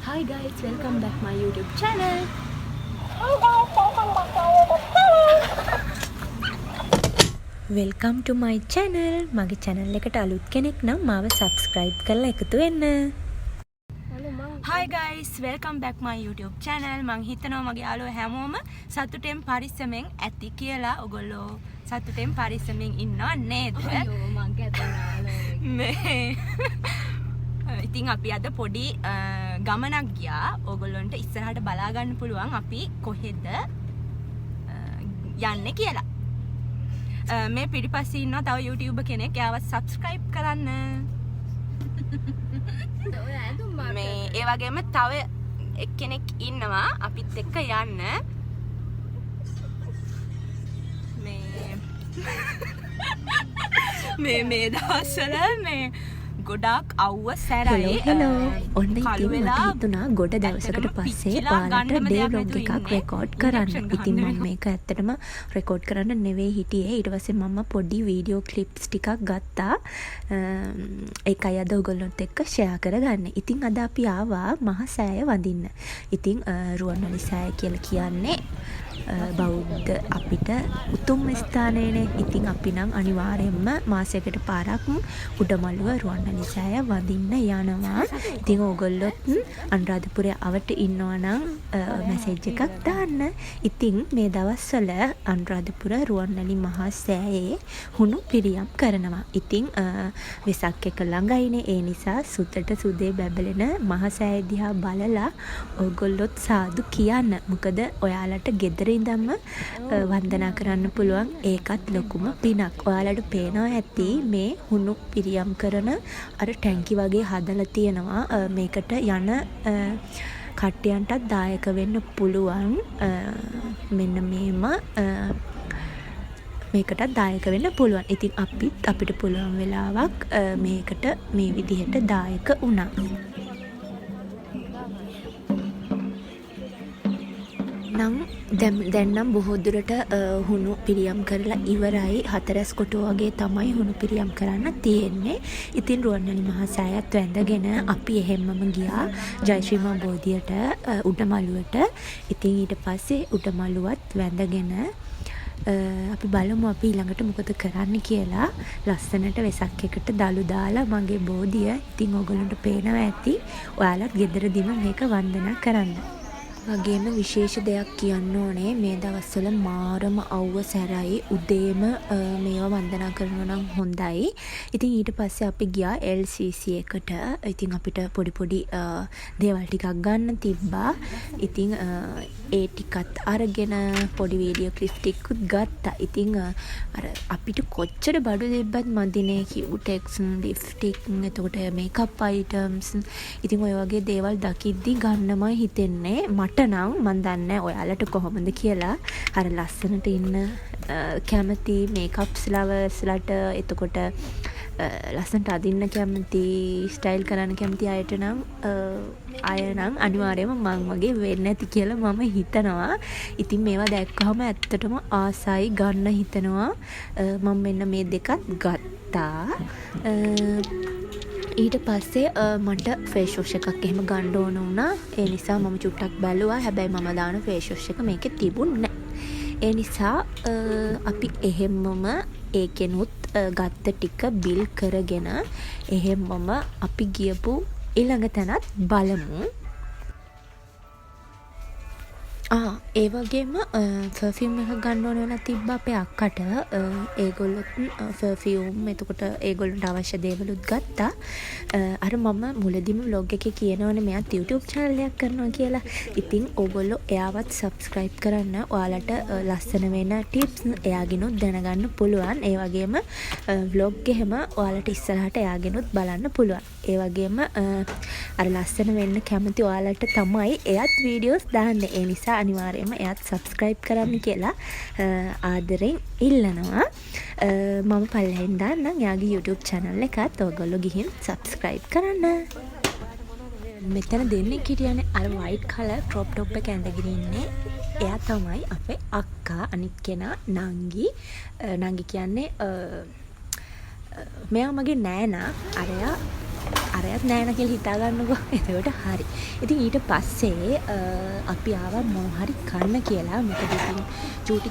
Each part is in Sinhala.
Hi guys, welcome back my YouTube channel. Welcome to my channel. මගේ channel එකට අලුත් කෙනෙක් නම් මාව subscribe කරලා එකතු වෙන්න. Hi guys, welcome back my YouTube channel. මං හිතනවා මගේ යාළුවෝ හැමෝම සතුටෙන් පරිස්සමෙන් ඇති කියලා. ඔයගොල්ලෝ සතුටෙන් පරිස්සමෙන් ඉන්නව නේද? අයියෝ මං කැතනා ඉතින් අපි අද පොඩි ගමනක් ගියා. ඕගොල්ලන්ට ඉස්සරහට බලා ගන්න පුළුවන් අපි කොහෙද යන්නේ කියලා. මේ පිටිපස්සේ ඉන්නවා තව YouTuber කෙනෙක්. එයාවත් subscribe කරන්න. මේ ඒ වගේම තව එක්කෙනෙක් ඉන්නවා අපිත් එක්ක යන්න. මේ දවස්වල මේ ගොඩක් අවුව සැරයි. ඔන්න ඉතින් මට හිතුණා ගොඩ දවසකට පස්සේ ඔයාලට ඩේ ව්ලොග් එකක් රෙකෝඩ් කරන්න. ඉතින් මම මේක ඇත්තටම රෙකෝඩ් කරන්න නෙවෙයි හිටියේ. ඊට පස්සේ මම පොඩි වීඩියෝ ක්ලිප්ස් ටිකක් ගත්තා. ඒකයි අද ඔයගොල්ලොත් එක්ක ෂෙයා කරගන්න. ඉතින් අද අපි ආවා මහා සෑය වඳින්න. ඉතින් රුවන්වැලි සෑය කියලා කියන්නේ බෞද්ධ අපිට උතුම් ස්ථානයනේ. ඉතින් අපි නම් අනිවාර්යයෙන්ම මාසයකට පාරක් උඩමළුව රුවන්වැලි සෑය වඳින්න යනවා. ඉතින් ඕගොල්ලොත් අනුරාධපුරයේ අවට ඉන්නවා නම් මැසේජ් එකක් දාන්න. ඉතින් මේ දවස්වල අනුරාධපුර රුවන්වැලි මහා සෑයේ හුණු පිරියම් කරනවා. ඉතින් වෙසක් එක ළඟයිනේ. ඒ නිසා සුදට සුදේ බැබලෙන මහා සෑය දිහා බලලා ඕගොල්ලොත් සාදු කියන්න. මොකද ඔයාලට ගෙදර ඉඳන්ම වන්දනා කරන්න පුළුවන්. ඒකත් ලොකුම පිනක්. ඔයාලට පේනවා ඇති මේ හුණු පිරියම් කරන අර ටැංකි වගේ හදලා තියෙනවා. මේකට යන කට්ටියන්ටත් දායක වෙන්න පුළුවන්. මෙන්න මේම මේකටත් දායක වෙන්න පුළුවන්. ඉතින් අපිට පුළුවන් වෙලාවක් මේකට මේ විදිහට දායක වුණා. දැන් නම් බොහෝ දුරට හුණු පිරියම් කරලා ඉවරයි. 4 කොටුව වගේ තමයි හුණු පිරියම් කරන්න තියෙන්නේ. ඉතින් රුවන්වැලි මහා සෑයත් වැඳගෙන අපි එහෙම්මම ගියා ජයශ්‍රී මා බෝධියට උඩමළුවට. ඉතින් ඊට පස්සේ උඩමළුවත් වැඳගෙන අපි බලමු අපි ඊළඟට මොකද කරන්න කියලා. ලස්සනට වෙසක් එකට දළු දාලා මගේ බෝධිය. ඉතින් ඔයගොල්ලන්ට පේනවා ඇති. ඔයාලත් ගෙදරදීම මේක වන්දනා කරන්න. වගේම විශේෂ දෙයක් කියන්න ඕනේ. මේ දවස්වල මාරම අවුව සැරයි. උදේම මේවා වන්දනා කරනවා නම් හොඳයි. ඉතින් ඊට පස්සේ අපි ගියා LCC එකට. ඉතින් අපිට පොඩි දේවල් ටිකක් ගන්න තිබ්බා. ඉතින් ඒ ටිකත් අරගෙන පොඩි වීඩියෝ ක්ලිප් ටිකකුත් ගත්තා. ඉතින් අර අපිට කොච්චර බඩු දෙබ්බත් මදිනේ. කියුටෙක්ස්, ලිප්ස්ටික්, එතකොට මේකප් අයිටම්ස්. ඉතින් ඔය වගේ දේවල් දකිද්දි ගන්නමයි හිතෙන්නේ. මට නම් මන් දන්නේ ඔයාලට කොහොමද කියලා. අර ලස්සනට ඉන්න කැමති මේකප්ස් ලවර්ස්ලට, එතකොට ලස්සනට අදින්න කැමති, ස්ටයිල් කරන්න කැමති අයට නම් අනිවාර්යයෙන්ම මං වගේ වෙන්න ඇති කියලා මම හිතනවා. ඉතින් මේවා දැක්කහම ඇත්තටම ආසයි ගන්න හිතනවා. මම මෙන්න මේ දෙකත් ගත්තා. ඊට පස්සේ මට ෆේස් වොෂ් එකක් එහෙම ගන්න ඕන වුණා. ඒ නිසා මම චුට්ටක් බැලුවා. හැබැයි මම දාන ෆේස් වොෂ් එක මේකේ තිබුණේ නැහැ. ඒ නිසා අපි එහෙම්මම ඒකෙනුත් ගත්ත ටික බිල් කරගෙන එහෙම්මම අපි ගියපු ඊළඟ තැනත් බලමු. ඒ වගේම පර්ෆියුම් එක ගන්න ඕන වෙලා තිබ්බා අපේ අක්කට. ඒගොල්ලොත් පර්ෆියුම්, එතකොට ඒගොල්ලන්ට අවශ්‍ය දේවලුත් ගත්තා. අර මම මුලදීම vlog එකේ කියනවනේ මෙයාත් YouTube channel එකක් කරනවා කියලා. ඉතින් ඕගොල්ලෝ එයාවත් subscribe කරන්න. ඔයාලට ලස්සන වෙන tips එයාගෙනුත් දැනගන්න පුළුවන්. ඒ වගේම vlog එහෙම ඔයාලට ඉස්සරහට එයාගෙනුත් බලන්න පුළුවන්. ඒ වගේම අර ලස්සන වෙන්න කැමති ඔයාලට තමයි එයාත් වීඩියෝස් දාන්නේ. ඒ නිසා අනිවාර්යයෙන්ම එයාත් subscribe කරන්න කියලා ආදරෙන් ඉල්ලනවා. මම පල්ලෙහෙන් දාන්නම් එයාගේ YouTube channel එකත්. ඔයගොල්ලෝ ගිහින් subscribe කරන්න. මෙතන දෙන්නෙක් හිටියනේ අර white color crop top එක ඇඳගෙන ඉන්නේ. එයා තමයි අපේ අක්කා. අනිත් කෙනා නංගි. නංගි කියන්නේ මෙයා මගේ නෑනා. අරයා අරයත් නෑන කියලා හිතා ගන්නකෝ. එතකොට හරි. ඉතින් ඊට පස්සේ අපි ආවා මොනවා හරි කන්න කියලා. මොකද ඉතින්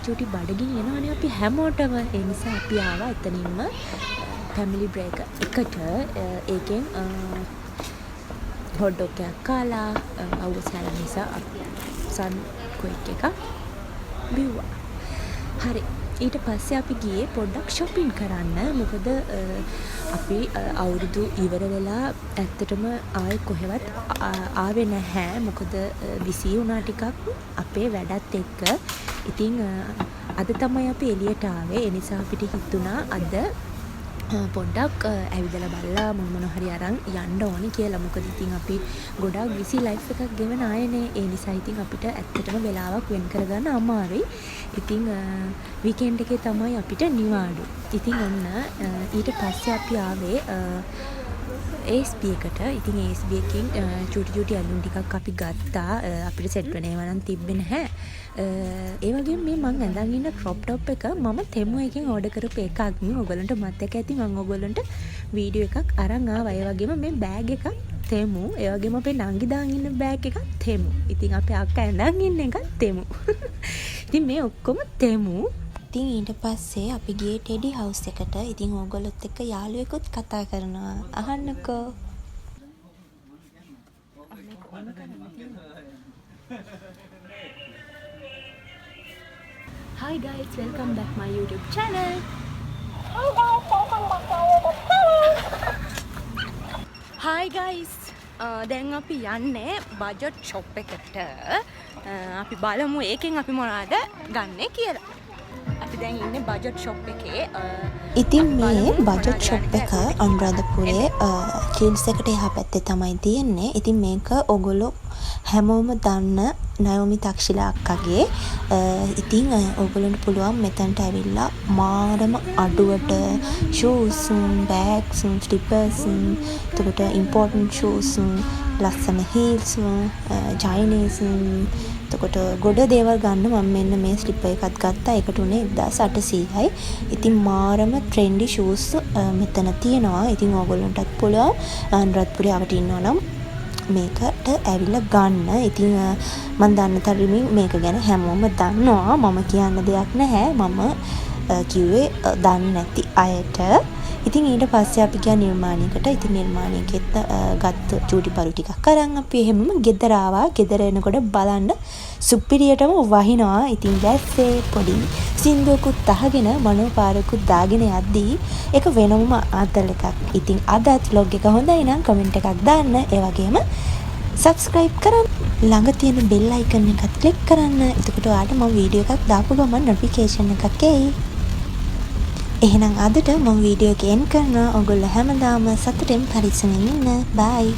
චූටි බඩගිනි එනවනේ අපි හැමෝටම. ඒ නිසා අපි ආවා එතනින්ම ෆැමිලි බ්‍රේක් එකට. ඒකෙන් හොට් ඩොග් එකක් කාලා අවුව සැලෙන නිසා සන් ක්වික් එකක් බිව්වා. හරි. ඊට පස්සේ අපි ගියේ පොඩ්ඩක් shopping කරන්න. මොකද අපි අවුරුදු ඉවර වෙලා ඇත්තටම ආයෙ කොහෙවත් ආවේ නැහැ. මොකද බිසි වුණා ටිකක් අපේ වැඩත් එක්ක. ඉතින් අද තමයි අපි එළියට ආවේ. ඒ නිසා අපිට හිතුණා අද පොඩ්ඩක් ඇවිදලා බලලා මොන හරි අරන් යන්න ඕනි කියලා. මොකද ඉතින් අපි ගොඩාක් බිසි ලයිෆ් එකක් ගෙවන අයනේ. ඒ නිසා ඉතින් අපිට ඇත්තටම වෙලාවක් වෙන් කරගන්න අමාරුයි. ඉතින් වීකෙන්ඩ් එකේ තමයි අපිට නිවාඩු. ඉතින් ඔන්න ඊට පස්සේ අපි ආවේ ASB එකට. ඉතින් ASB එකෙන් චූටි ඇඳුම් ටිකක් අපි ගත්තා. අපිට සෙට් වෙන ඒවා නම් තිබ්බේ නැහැ. ඒ වගේම මේ මං ඇඳන් ඉන්න ක්‍රොප් ටොප් එක මම තෙමු එකෙන් ඕඩර් කරපු එකක්. ඔයගොල්ලන්ට මතක ඇති මම ඔයගොල්ලන්ට වීඩියෝ එකක් අරන් ආවා. ඒ වගේම මේ බෑග් එකක් තෙමු. ඒ වගේම අපේ නංගි දාන් ඉන්න බෑග් එකක් තෙමු. ඉතින් අපේ අක්කා ඇඳන් ඉන්න එකක් තෙමු. ඉතින් මේ ඔක්කොම තෙමු. ඉතින් ඊට පස්සේ අපි ගියේ ටෙඩි හවුස් එකට. ඉතින් ඕගොල්ලොත් එක්ක යාළුවෙකුත් කතා කරනවා. අහන්නකෝ. Hi guys, welcome back my YouTube channel. Hi guys, දැන් අපි යන්නේ බජට් ෂොප් එකට. අපි බලමු ඒකෙන් අපි මොනවද ගන්නෙ කියලා. අපි දැන් ඉන්නේ බජට් ෂොප් එකේ. ඉතින් මේ බජට් ෂොප් එක අනුරාධපුරේ කිඩ්ස් එකට එහා පැත්තේ තමයි තියෙන්නේ. ඉතින් මේක ඔයගොල්ලෝ හැමෝම දන්න නයෝමි තක්ෂිලා අක්කගේ. ඉතින් ඔයගොල්ලන්ට පුළුවන් මෙතනට ඇවිල්ලා මාරම අඩුවට ෂූස්, බෑග්ස්, ස්ලිපර්ස්, එතකොට ඉම්පෝර්ටන්ට් ෂූස්, ලස්සන හීල්ස්, චයිනීස්, එතකොට ගොඩ දේවල් ගන්න මම මෙන්න මේ ස්ලිපර් එකක් ගත්තා. ඒකට උනේ 1800යි. ඉතින් මාරම ට්‍රෙන්ඩි ෂූස් මෙතන තියෙනවා. ඉතින් ඕගොල්ලන්ටත් පුළුවන් අනුරාධපුරේ ආවට ඉන්නවා නම් මේකට ඇවිල්ලා ගන්න. ඉතින් මම දන්න තරමින් මේක ගැන හැමෝම දන්නවා. මම කියන්න දෙයක් නැහැ. මම කිව්වේ දන්නේ නැති අයට. ඉතින් ඊට පස්සේ අපි ගියා නිර්මාණයකට. ඉතින් නිර්මාණයකෙත් ගත්ත චූටි පරු ටිකක් අරන් අපි එහෙමම ගෙදර ආවා. ගෙදර එනකොට බලන්න සුපිරියටම වහිනවා. ඉතින් දැස්සේ පොඩි සින්දුවකුත් අහගෙන මනෝපාරකුත් දාගෙන යද්දී ඒක වෙනම ආතල් එකක්. ඉතින් අදත් vlog එක හොඳයි නම් කමෙන්ට් එකක් දාන්න. ඒ වගේම subscribe කරන්න. ළඟ තියෙන bell icon එකත් click කරන්න. එතකොට ඔයාලට මම වීඩියෝ එකක් දාපු ගමන් notification එකක් එයි. එහෙනම් අදට මම වීඩියෝ එක end කරනවා. ඔයගොල්ලෝ හැමදාම සතුටින් පරිස්සමෙන් ඉන්න. bye.